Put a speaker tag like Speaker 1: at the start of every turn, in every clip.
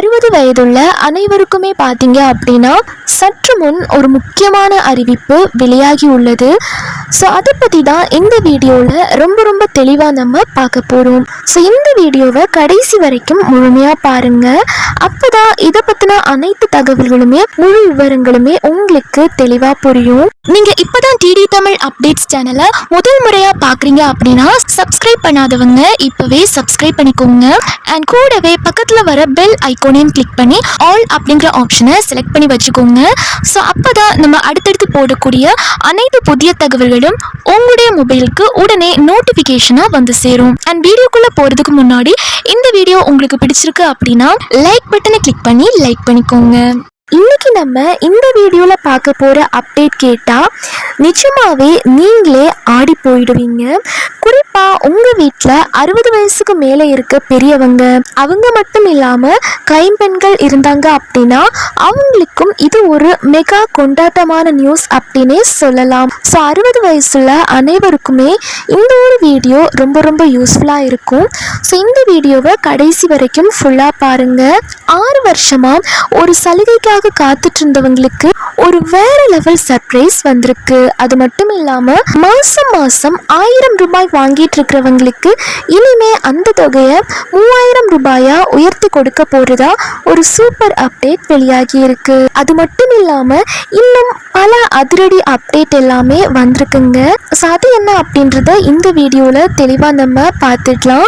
Speaker 1: 60 வயதுள்ள அனைவருக்குமே பார்த்தீங்க அப்படின்னா சற்று முன் ஒரு முக்கியமான அறிவிப்பு வெளியாகி உள்ளது. ஸோ அதை பற்றி தான் இந்த வீடியோவில் ரொம்ப தெளிவாக நம்ம பார்க்க போகிறோம். ஸோ இந்த வீடியோவை கடைசி வரைக்கும் முழுமையாக பாருங்கள். அப்போ தான் இதை பற்றின அனைத்து தகவல்களுமே முழு விவரங்களுமே உங்களுக்கு தெளிவாக புரியும். நீங்கள் இப்போ தான் டிடி தமிழ் அப்டேட்ஸ் சேனலை முதல் முறையாக பார்க்குறீங்க அப்படின்னா சப்ஸ்கிரைப் பண்ணாதவங்க இப்போவே சப்ஸ்கிரைப் பண்ணிக்கோங்க. அண்ட் கூடவே பக்கத்தில் வர பெல் ஐக்கோனையும் கிளிக் பண்ணி ஆல் அப்படிங்கிற ஆப்ஷனை செலக்ட் பண்ணி வச்சுக்கோங்க. ஸோ அப்போ தான் நம்ம அடுத்தடுத்து போடக்கூடிய அனைத்து புதிய தகவல்களும் உங்களுடைய மொபைலுக்கு உடனே நோட்டிஃபிகேஷனாக வந்து சேரும். அண்ட் வீடியோக்குள்ளே போகிறதுக்கு முன்னாடி இந்த வீடியோ உங்களுக்கு பிடிச்சிருக்கு அப்படின்னா லைக் பட்டனை கிளிக் பண்ணி லைக் பண்ணிக்கோங்க. இன்னைக்கு நம்ம இந்த வீடியோவில் பார்க்க போகிற அப்டேட் கேட்டால் நிஜமாவே நீங்களே ஆடி போயிடுவீங்க. குறிப்பாக உங்கள் வீட்டில் 60 வயசுக்கு மேலே இருக்க பெரியவங்க, அவங்க மட்டும் இல்லாமல் கைம்பெண்கள் இருந்தாங்க அப்படின்னா அவங்களுக்கும் இது ஒரு மெகா கொண்டாட்டமான நியூஸ் அப்படின்னே சொல்லலாம். ஸோ 60 வயசுல அனைவருக்குமே இந்த ஒரு வீடியோ ரொம்ப யூஸ்ஃபுல்லாக இருக்கும். ஸோ இந்த வீடியோவை கடைசி வரைக்கும் ஃபுல்லாக பாருங்கள். 6 வருஷமாக ஒரு சலுகைக்காக காத்துட்டு இருந்தவங்களுக்கு ஒரு வேற லெவல் சர்ப்ரைஸ் வந்திருக்கு. அது மட்டும் இல்லாம மாசம் 1000 ரூபாய் வாங்கிட்டு இருக்கிறவங்களுக்கு இனிமே அந்த தொகையை 3000 ரூபாயா உயர்த்தி கொடுக்க போறதா ஒரு சூப்பர் அப்டேட் வெளியாகி இருக்கு. அது மட்டும் இல்லாம இன்னும் பல அதிரடி அப்டேட் எல்லாமே வந்திருக்குங்க. அது என்ன அப்படின்றத இந்த வீடியோல தெளிவா நம்ம பார்த்துக்கலாம்.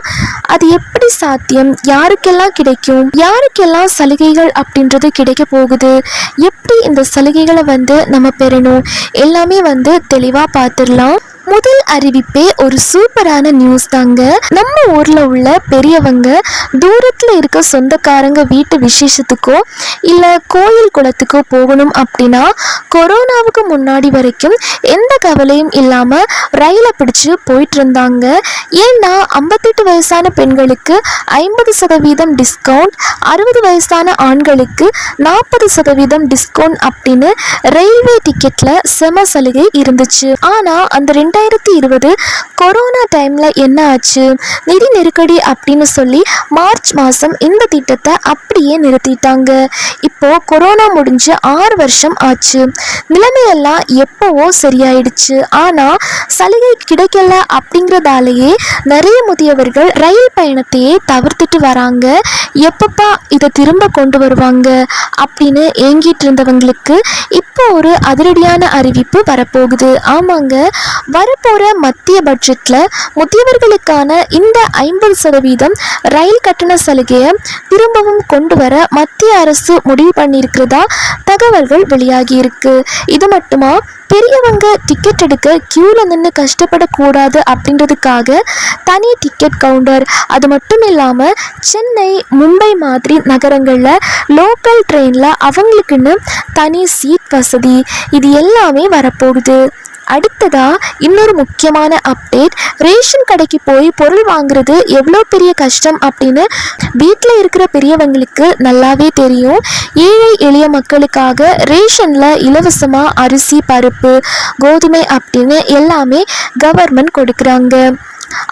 Speaker 1: அது எப்படி சாத்தியம், யாருக்கெல்லாம் கிடைக்கும், யாருக்கெல்லாம் சலுகைகள் அப்படின்றது கிடைக்க போகுது, எப்படி இந்த சலுகைகளை நம்ம பெறணும், எல்லாமே தெளிவா பார்த்துடலாம். முதல் அறிவிப்பே ஒரு சூப்பரான நியூஸ் தாங்க. நம்ம ஊர்ல உள்ள பெரியவங்க தூரத்துல இருக்க சொந்தக்காரங்க வீட்டு விசேஷத்துக்கோ இல்ல கோயில் குளத்துக்கோ போகணும் அப்படின்னா கொரோனாவுக்கு முன்னாடி வரைக்கும் எந்த கவலையும் இல்லாம ரயிலை பிடிச்சு போயிட்டு இருந்தாங்க. ஏன்னா 58 வயசான பெண்களுக்கு 50% டிஸ்கவுண்ட், 60 வயசான ஆண்களுக்கு 40% டிஸ்கவுண்ட் அப்படின்னு ரயில்வே டிக்கெட்ல செம சலுகை இருந்துச்சு. ஆனா அந்த 2020 கொரோனா டைம்ல என்ன ஆச்சு, நிதி நெருக்கடி அப்படின்னு சொல்லி மார்ச் மாசம் இந்த திட்டத்தை அப்படியே நிறுத்திட்டாங்க. இப்போ கொரோனா முடிஞ்சு 6 வருஷம் ஆச்சு. நிலைமையெல்லாம் எப்பவோ சரியாயிடுச்சு. ஆனா சலுகை கிடைக்கல அப்படிங்கிறதாலேயே நிறைய முதியவர்கள் ரயில் பயணத்தையே தவிர்த்துட்டு வராங்க. எப்பப்பா இதை திரும்ப கொண்டு வருவாங்க அப்படின்னு ஏங்கிட்டு இருந்தவங்களுக்கு இப்போ ஒரு அதிரடியான அறிவிப்பு வரப்போகுது. ஆமாங்க, வரப்போற மத்திய பட்ஜெட்ல முதியவர்களுக்கான இந்த 50% ரயில் கட்டண சலுகையை திரும்பவும் கொண்டு வர மத்திய அரசு முடிவு பண்ணியிருக்கிறதா தகவல்கள் வெளியாகி இருக்கு. இது மட்டுமா, பெரியவங்க டிக்கெட் எடுக்க கியூல நின்று கஷ்டப்படக்கூடாது அப்படின்றதுக்காக தனி டிக்கெட் கவுண்டர், அது மட்டும் இல்லாம சென்னை மும்பை மாதிரி நகரங்கள்ல லோக்கல் ட்ரெயின்ல அவங்களுக்குன்னு தனி சீட் வசதி, இது எல்லாமே வரப்போகுது. அடுத்ததா இன்னொரு முக்கியமான அப்டேட், ரேஷன் கடைக்கு போய் பொருள் வாங்குறது எவ்வளோ பெரிய கஷ்டம் அப்படின்னு வீட்டில் இருக்கிற பெரியவங்களுக்கு நல்லாவே தெரியும். ஏழை எளிய மக்களுக்காக ரேஷன்ல இலவசமாக அரிசி, பருப்பு, கோதுமை அப்படின்னு எல்லாமே கவர்மெண்ட் கொடுக்குறாங்க.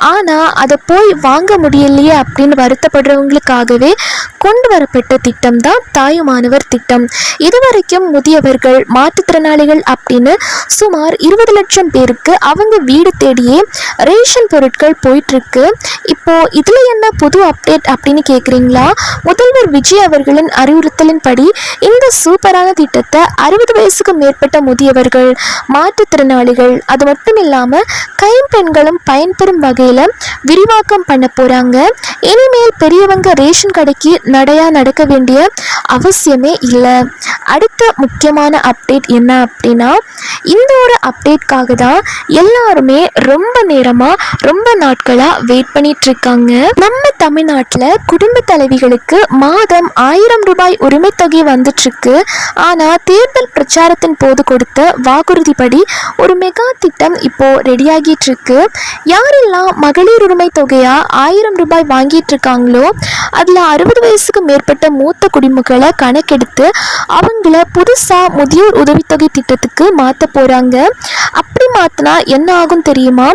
Speaker 1: ஆனால் அதை போய் வாங்க முடியலையே அப்படின்னு வருத்தப்படுறவங்களுக்காகவே கொண்டு வரப்பட்ட திட்டம் தான் தாயுமானவர் திட்டம். இதுவரைக்கும் முதியவர்கள், மாற்றுத்திறனாளிகள் அப்படின்னு சுமார் 20 லட்சம் பேருக்கு அவங்க வீடு தேடியே ரேஷன் பொருட்கள் போயிட்டுருக்கு. இப்போ இதில் என்ன புது அப்டேட் அப்படின்னு கேட்குறீங்களா? முதல்வர் விஜய் அவர்களின் அறிவுறுத்தலின்படி இந்த சூப்பரான திட்டத்தை 60 வயசுக்கு மேற்பட்ட முதியவர்கள், மாற்றுத்திறனாளிகள், அது மட்டும் இல்லாமல் கைம்பெண்களும் பயன்பெறும் வகையில் விரிவாக்கம் பண்ண போகிறாங்க. இனிமேல் பெரியவங்க ரேஷன் கடைக்கு நடையா நடக்க வேண்டிய அவசியமே இல்லை. அடுத்த முக்கியமான அப்டேட் என்ன அப்படின்னா, இந்த ஒரு அப்டேட்காக தான் எல்லாருமே ரொம்ப நேரமாக ரொம்ப நாட்களாக வெயிட் பண்ணிட்டு இருக்காங்க. நம்ம தமிழ்நாட்டில் குடும்ப தலைவிகளுக்கு மாதம் 1000 ரூபாய் உரிமை தொகை வந்துட்டு இருக்கு. ஆனால் தேர்தல் பிரச்சாரத்தின் போது கொடுத்த வாக்குறுதிப்படி ஒரு மெகா திட்டம் இப்போ ரெடியாகிட்டு இருக்கு. யாரெல்லாம் மகளிர் உரிமை தொகையா 1000 ரூபாய் வாங்கிட்டு இருக்காங்களோ அதில் 60 வயசுக்கு மேற்பட்ட மூத்த குடிமக்களை கணக்கெடுத்து அவங்கள புதுசாக முதியோர் உதவித்தொகை திட்டத்துக்கு மாற்ற போகிறாங்க. அப்படி இப்படி மாத்தினா என்ன ஆகும் தெரியுமா?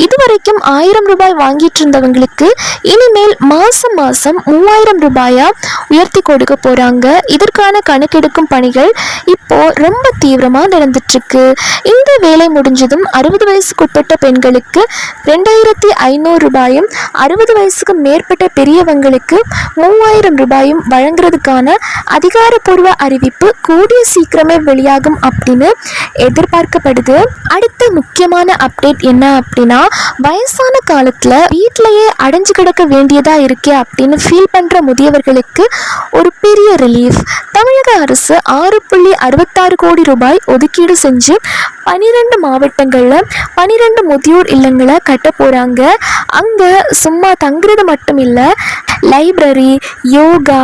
Speaker 1: இதுவரைக்கும் 1000 ரூபாய் வாங்கிட்டு இருந்தவங்களுக்கு இனிமேல் மாசம் மாசம் 3000 ரூபாயா உயர்த்தி கொடுக்க போறாங்க. இதற்கான கணக்கெடுக்கும் பணிகள் இப்போ ரொம்ப தீவிரமா நடந்துட்டு இருக்கு. இந்த வேலை முடிஞ்சதும் 60 வயசுக்குட்பட்ட பெண்களுக்கு 2500 ரூபாயும் 60 வயசுக்கு மேற்பட்ட பெரியவங்களுக்கு 3000 ரூபாயும் வழங்குறதுக்கான அதிகாரப்பூர்வ அறிவிப்பு கூடிய சீக்கிரமே வெளியாகும் அப்படின்னு எதிர்பார்க்கப்படுது. அடுத்த முக்கியமான அப்டேட் என்ன அப்படின்னா, வயசான காலத்துல வீட்டிலேயே அடைஞ்சு கிடக்க வேண்டியதா இருக்கே அப்படின்னு ஃபீல் பண்ற முதியவர்களுக்கு ஒரு பெரிய ரிலீஃப். தமிழக அரசு 6.66 கோடி ரூபாய் ஒதுக்கீடு செஞ்சு 12 மாவட்டங்கள்ல 12 முதியோர் இல்லங்களை கட்ட போறாங்க. அங்க சும்மா தங்குறது மட்டும் இல்ல, லைப்ரரி, யோகா,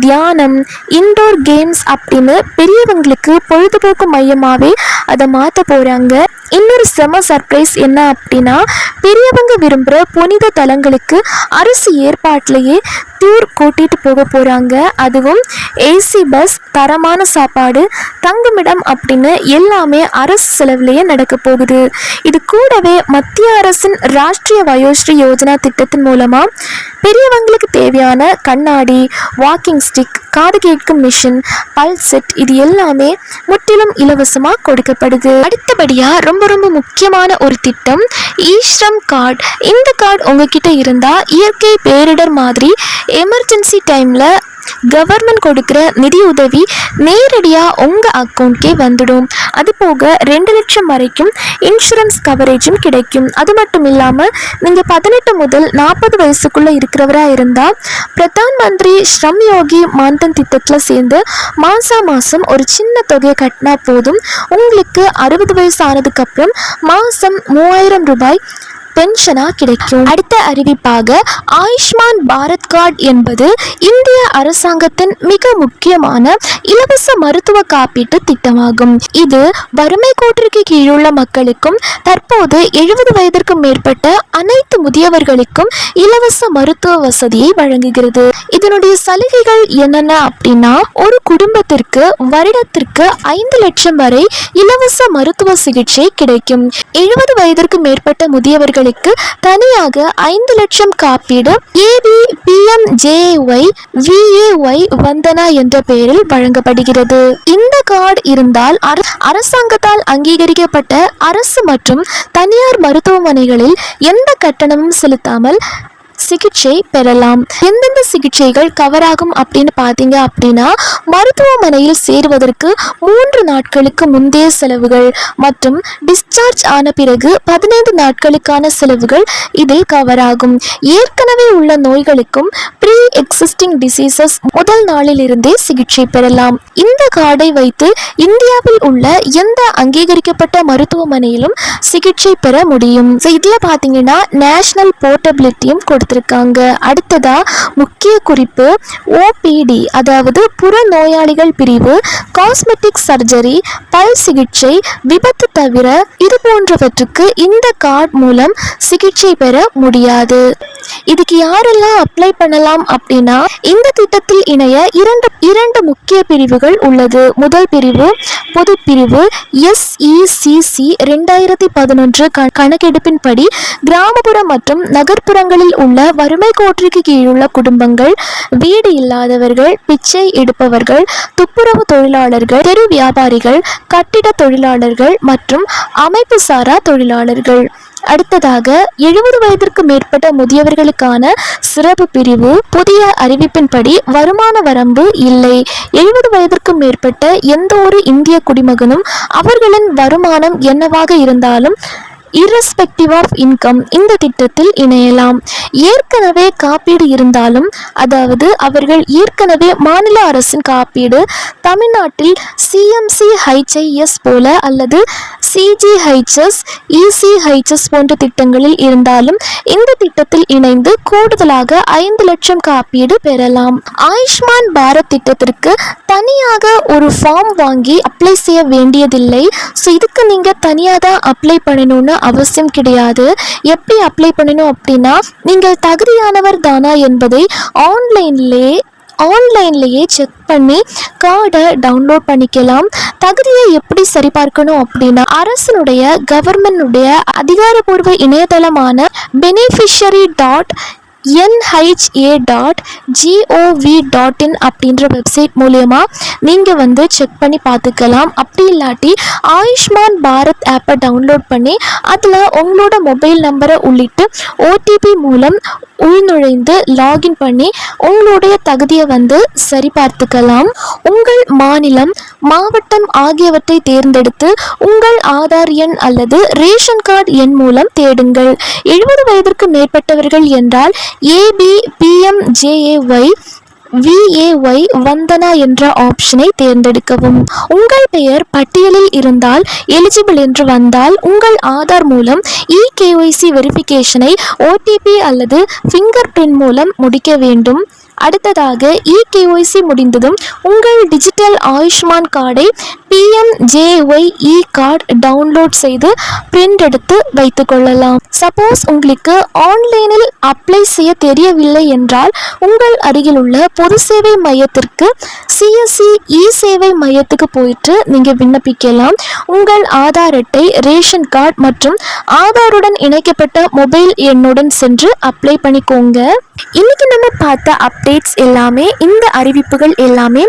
Speaker 1: தியானம், இன்டோர் கேம்ஸ் அப்படின்னு பெரியவங்களுக்கு பொழுதுபோக்கு மையமாவே அதை மாற்ற போறாங்க. இன்னொரு செம சர்ப்ரைஸ் என்ன அப்படின்னா, பெரியவங்க விரும்புகிற புனித தலங்களுக்கு அரசு ஏற்பாட்டிலேயே டூர் கூட்டிட்டு போக போறாங்க. அதுவும் ஏசி பஸ், தரமான சாப்பாடு, தங்குமிடம் அப்படின்னு எல்லாமே அரசு செலவுலேயே நடக்க போகுது. இது கூடவே மத்திய அரசின் ராஷ்டிரிய வயோஸ்ரீ யோஜனா திட்டத்தின் மூலமா பெரியவங்களுக்கு தேவையான கண்ணாடி, வாக்கிங் ஸ்டிக், காது கேட்கும் மிஷின், பல்ஸ் செட் இது எல்லாமே முற்றிலும் இலவசமா கொடுக்கப்படுது. அடுத்தபடியா ரொம்ப ரொம்ப முக்கியமான ஒரு திட்டம் ஈஸ்ரம் கார்டு. இந்த கார்டு உங்ககிட்ட இருந்தா இயற்கை பேரிடர் மாதிரி எமர்ஜென்சி டைம்ல கவர்மெண்ட் கொடுக்குற நிதி உதவி நேரடியாக உங்கள் அக்கௌண்ட்கே வந்துடும். அது போக 2 லட்சம் வரைக்கும் இன்சூரன்ஸ் கவரேஜும் கிடைக்கும். அது மட்டும் இல்லாமல் நீங்கள் 18 முதல் 40 வயசுக்குள்ளே இருக்கிறவராக இருந்தால் பிரதான் மந்திரி ஸ்ரம் யோகி மான்தன் திட்டத்தில் சேர்ந்து மாதம் ஒரு சின்ன தொகையை கட்டினா போதும். உங்களுக்கு 60 வயசு ஆனதுக்கப்புறம் மாதம் 3000 ரூபாய் பென்ஷனா கிடைக்கும். அடுத்த அறிவிப்பாக ஆயுஷ்மான் பாரத் கார்டு என்பது இந்திய அரசாங்கத்தின் மிக முக்கியமான இலவச மருத்துவ காப்பீட்டு திட்டமாகும். இது வறுமை கோட்டிற்கு கீழுள்ள மக்களுக்கும் தற்போது 70 வயதிற்கு மேற்பட்ட அனைத்து முதியவர்களுக்கும் இலவச மருத்துவ வசதியை வழங்குகிறது. இதனுடைய சலுகைகள் என்னென்ன அப்படின்னா, ஒரு குடும்பத்திற்கு வருடத்திற்கு 5 லட்சம் வரை இலவச மருத்துவ சிகிச்சை கிடைக்கும். 70 வயதிற்கு மேற்பட்ட முதியவர்கள் தனியாக 5 லட்சம் காப்பீடு ABPMJY VAY வந்தனா என்ற பெயரில் வழங்கப்படுகிறது. இந்த கார்டு இருந்தால் அரசாங்கத்தால் அங்கீகரிக்கப்பட்ட அரசு மற்றும் தனியார் மருத்துவமனைகளில் எந்த கட்டணமும் செலுத்தாமல் சிகிச்சை பெறலாம். எந்தெந்த சிகிச்சைகள் கவர் ஆகும் அப்படின்னு பார்த்தீங்க அப்படின்னா, மருத்துவமனையில் சேருவதற்கு 3 நாட்களுக்கு முந்தைய செலவுகள் மற்றும் டிஸ்சார்ஜ் ஆன பிறகு 15 நாட்களுக்கான செலவுகள் இதில் கவர் ஆகும். ஏற்கனவே உள்ள நோய்களுக்கும் ப்ரீ எக்ஸிஸ்டிங் டிசீசஸ் முதல் நாளில் இருந்தே சிகிச்சை பெறலாம். இந்த கார்டை வைத்து இந்தியாவில் உள்ள எந்த அங்கீகரிக்கப்பட்ட மருத்துவமனையிலும் சிகிச்சை பெற முடியும். இதுல பார்த்தீங்கன்னா நேஷனல் போர்ட்டபிலிட்டியும் கொடுத்திருக்காங்க. அடுத்ததா முக்கிய குறிப்பு OPD, அதாவது புற நோயாளிகள் பிரிவு, காஸ்மெட்டிக் சர்ஜரி, பல் சிகிச்சை, விபத்து தவிர இது போன்றவற்றுக்கு இந்த கார்டு மூலம் சிகிச்சை பெற முடியாது. இதுக்கு யாரெல்லாம் அப்ளை பண்ணலாம் அப்படின்னா, இந்த திட்டத்தில் இணைய இரண்டு முக்கிய பிரிவுகள் உள்ளது. முதல் பிரிவு பொது பிரிவு SECC 2011 கணக்கெடுப்பின்படி கிராமப்புற மற்றும் நகர்ப்புறங்களில் உள்ள வறுமை கோட்டிற்கு கீழுள்ள குடும்பங்கள், வீடு இல்லாதவர்கள், பிச்சை எடுப்பவர்கள், துப்புரவு தொழிலாளர்கள், தெரு வியாபாரிகள், கட்டிட தொழிலாளர்கள் மற்றும் அமைப்பு சாரா தொழிலாளர்கள். அடுத்ததாக 70 வயதிற்கு மேற்பட்ட முதியவர்களுக்கான சிறப்பு பிரிவு. புதிய அறிவிப்பின்படி வருமான வரம்பு இல்லை. 70 வயதிற்கு மேற்பட்ட எந்த ஒரு இந்திய குடிமகனும் அவர்களின் வருமானம் என்னவாக இருந்தாலும் irrespective of income இந்த திட்டத்தில் இணையலாம். ஏற்கனவே காப்பீடு இருந்தாலும், அதாவது அவர்கள் ஏற்கனவே மாநில அரசின் காப்பீடு தமிழ்நாட்டில் CMCHIS போல அல்லது CGHS, ECHS போன்ற திட்டங்களில் இருந்தாலும் இந்த திட்டத்தில் இணைந்து கூடுதலாக 5 லட்சம் காப்பீடு பெறலாம். ஆயுஷ்மான் பாரத் திட்டத்திற்கு தனியாக ஒரு ஃபார்ம் வாங்கி அப்ளை செய்ய வேண்டியதில்லை. ஸோ இதுக்கு நீங்கள் தனியாக தான் அப்ளை பண்ணணும்னு அவசியம் கிடையாது. எப்படி அப்ளை பண்ணணும் அப்படின்னா, நீங்கள் தகுதியானவர் தானா என்பதை ஆன்லைன்லேயே செக் பண்ணி கார்டை டவுன்லோட் பண்ணிக்கலாம். தகுதியை எப்படி சரிபார்க்கணும் அப்படின்னா, அரசனுடைய கவர்மெண்டுடைய அதிகாரப்பூர்வ இணையதளமான beneficiary.nha.gov.in அப்படின்ற வெப்சைட் மூலயமா நீங்கள் செக் பண்ணி பார்த்துக்கலாம். அப்படி இல்லாட்டி ஆயுஷ்மான் பாரத் ஆப்பை டவுன்லோட் பண்ணி அதில் உங்களோட மொபைல் நம்பரை உள்ளிட்டு ஓடிபி மூலம் உள்நுழைந்து லாகின் பண்ணி உங்களுடைய தகுதியை சரி பார்த்துக்கலாம். உங்கள் மாநிலம், மாவட்டம் ஆகியவற்றை தேர்ந்தெடுத்து உங்கள் ஆதார் எண் அல்லது ரேஷன் கார்டு எண் மூலம் தேடுங்கள். 70 வயதிற்கு மேற்பட்டவர்கள் என்றால் ABPMJAY VAY வந்தனா என்ற ஆப்ஷனை தேர்ந்தெடுக்கவும். உங்கள் பெயர் பட்டியலில் இருந்தால், எலிஜிபிள் என்று வந்தால் உங்கள் ஆதார் மூலம் EKYC வெரிஃபிகேஷனை OTP அல்லது ஃபிங்கர் பிரிண்ட் மூலம் முடிக்க வேண்டும். அடுத்ததாக EKYC முடிந்ததும் உங்கள் டிஜிட்டல் ஆயுஷ்மான் கார்டை PMJY கார்டு டவுன்லோட் செய்து பிரிண்ட் எடுத்து வைத்து கொள்ளலாம். சப்போஸ் உங்களுக்கு ஆன்லைனில் அப்ளை செய்ய தெரியவில்லை என்றால் உங்கள் அருகில் உள்ள பொது சேவை மையத்திற்கு CSC சேவை மையத்துக்கு போயிட்டு நீங்கள் விண்ணப்பிக்கலாம். உங்கள் ஆதார் அட்டை, ரேஷன் கார்டு மற்றும் ஆதாருடன் இணைக்கப்பட்ட மொபைல் எண்ணுடன் சென்று அப்ளை பண்ணிக்கோங்க. இன்னைக்கு நம்ம பார்த்த அப்டேட்ஸ் எல்லாமே, இந்த அறிவிப்புகள் எல்லாமே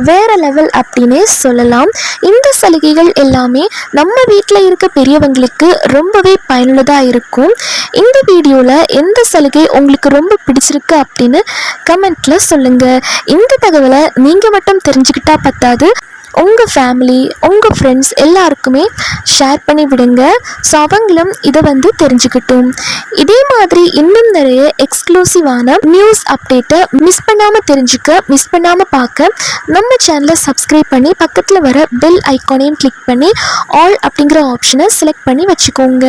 Speaker 1: வேற லெவல் அப்படின்னே சொல்லலாம். இந்த சலுகைகள் எல்லாமே நம்ம வீட்டில் இருக்க பெரியவங்களுக்கு ரொம்பவே பயனுள்ளதாக இருக்கும். இந்த வீடியோவில் எந்த சலுகை உங்களுக்கு ரொம்ப பிடிச்சிருக்கு அப்படின்னு கமெண்ட்ல சொல்லுங்கள். இந்த தகவலை நீங்கள் மட்டும் தெரிஞ்சுக்கிட்டா பத்தாது, உங்கள் ஃபேமிலி, உங்கள் ஃப்ரெண்ட்ஸ் எல்லாருக்குமே ஷேர் பண்ணி விடுங்க. ஸோ அவங்களும் இதை தெரிஞ்சுக்கிட்டும். இதே மாதிரி இன்னும் நிறைய எக்ஸ்க்ளூசிவான நியூஸ் அப்டேட்டை மிஸ் பண்ணாமல் பார்க்க நம்ம சேனலை சப்ஸ்கிரைப் பண்ணி பக்கத்தில் வர பெல் ஐக்கானையும் கிளிக் பண்ணி ஆல் அப்படிங்கிற ஆப்ஷனை செலக்ட் பண்ணி வச்சுக்கோங்க.